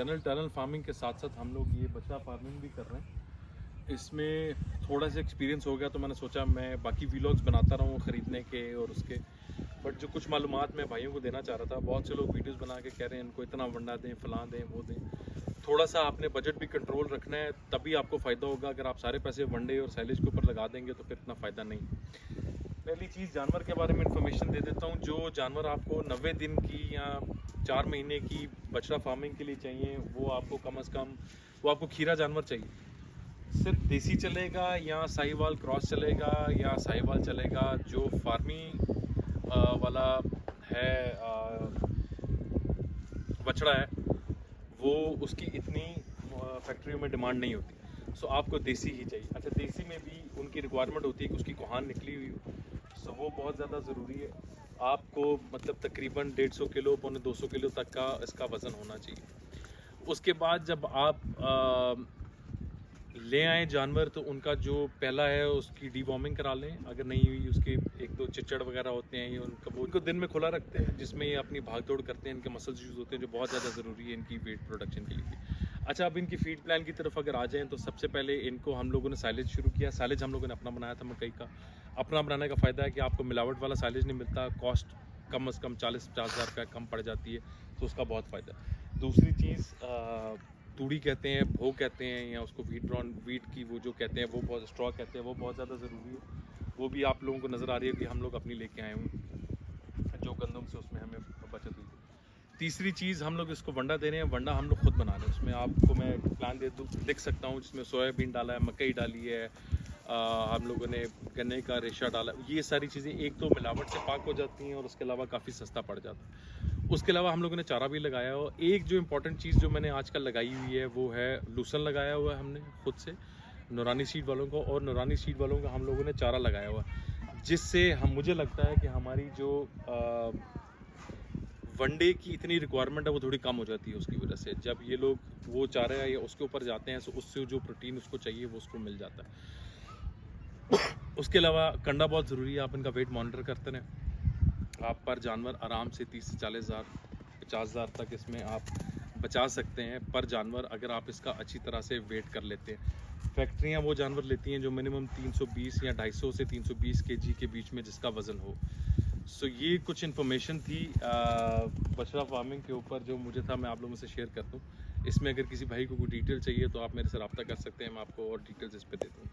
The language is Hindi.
टनल फार्मिंग के साथ साथ हम लोग ये बछड़ा फार्मिंग भी कर रहे हैं। इसमें थोड़ा सा एक्सपीरियंस हो गया तो मैंने सोचा मैं बाकी वीलॉग्स बनाता रहूँ ख़रीदने के और उसके, बट जो कुछ मालूमात मैं भाइयों को देना चाह रहा था। बहुत से लोग वीडियोस बना के कह रहे हैं इनको इतना वंडा दें, फलां दें, वो दें। थोड़ा सा आपने बजट भी कंट्रोल रखना है, तभी आपको फ़ायदा होगा। अगर आप सारे पैसे वनडे और साइलेज के ऊपर लगा देंगे तो फिर इतना फ़ायदा नहीं। पहली चीज़, जानवर के बारे में इंफॉर्मेशन दे देता हूँ। जो जानवर आपको 90 दिन की या 4 महीने की बछड़ा फार्मिंग के लिए चाहिए, वो आपको कम से कम वो आपको खीरा जानवर चाहिए। सिर्फ देसी चलेगा या साहिवाल क्रॉस चलेगा या साहिवाल चलेगा। जो फार्मी वाला है बछड़ा है, वो उसकी इतनी फैक्ट्रियों में डिमांड नहीं होती। सो आपको देसी ही चाहिए। अच्छा, देसी में भी उनकी रिक्वायरमेंट होती है कि उसकी कोहान निकली हुई हो, सो वो बहुत ज़्यादा ज़रूरी है। आपको मतलब तकरीबन 150 किलो पौने 200 किलो तक का इसका वज़न होना चाहिए। उसके बाद जब आप ले आए जानवर, तो उनका जो पहला है उसकी डीवॉर्मिंग करा लें। अगर नहीं हुई, उसके 1-2 चिचड़ वगैरह होते हैं, ये उनको दिन में खुला रखते हैं, जिसमें ये अपनी भाग दौड़ करते हैं। इनके मसल्स यूज़ होते हैं, जो बहुत ज़्यादा ज़रूरी है इनकी वेट प्रोडक्शन के लिए। अच्छा, अब इनकी फीड प्लान की तरफ अगर आ जाएँ, तो सबसे पहले इनको हम लोगों ने साइलेज शुरू किया। साइलेज हम लोगों ने अपना बनाया था मकई का। अपना बनाने का फ़ायदा है कि आपको मिलावट वाला साइलेज नहीं मिलता, कॉस्ट कम से कम 40-50 हज़ार रुपये कम पड़ जाती है, तो उसका बहुत फ़ायदा है। दूसरी चीज़, तूड़ी कहते हैं, भो कहते हैं, या उसको वीट की वो जो कहते हैं, वो बहुत स्ट्रॉ कहते हैं, वो बहुत ज़्यादा ज़रूरी है। वो भी आप लोगों को नज़र आ रही है कि हम लोग अपनी लेके आए हुए, जो गंदम से उसमें हमें बचत हुई। तीसरी चीज़, हम लोग इसको वंडा दे रहे हैं। वंडा हम लोग खुद बना रहे हैं। उसमें आपको मैं प्लान लिख सकता हूँ, जिसमें सोयाबीन डाला है, मकई डाली है, हम लोगों ने गन्ने का रेशा डाला। ये सारी चीज़ें एक तो मिलावट से पाक हो जाती हैं और उसके अलावा काफ़ी सस्ता पड़ जाता है। उसके अलावा हम लोगों ने चारा भी लगाया। और एक जो इम्पोर्टेंट चीज़ जो मैंने आजकल लगाई हुई है, वो है लूसन लगाया हुआ है हमने खुद से, नूरानी सीड वालों को। और नूरानी सीड वालों का हम लोगों ने चारा लगाया हुआ है, जिससे मुझे लगता है कि हमारी जो वनडे की इतनी रिक्वायरमेंट है वो थोड़ी कम हो जाती है उसकी वजह से। जब ये लोग वो चारा या उसके ऊपर जाते हैं, तो उससे जो प्रोटीन उसको चाहिए वो उसको मिल जाता है। उसके अलावा कंडा बहुत ज़रूरी है। आप इनका वेट मॉनिटर करते रहें। आप पर जानवर आराम से 30 से 40 हज़ार 50 हज़ार तक इसमें आप बचा सकते हैं पर जानवर, अगर आप इसका अच्छी तरह से वेट कर लेते हैं। फैक्ट्रियां वो जानवर लेती हैं जो मिनिमम 320 या 250 से 320 केजी के बीच में जिसका वज़न हो। सो ये कुछ इन्फॉर्मेशन थी बछड़ा फार्मिंग के ऊपर, जो मुझे था मैं आप लोगों से शेयर कर दूँ। इसमें अगर किसी भाई को कोई डिटेल चाहिए तो आप मेरे से रब्ता कर सकते हैं, मैं आपको और डिटेल्स इस पर दे दूँ।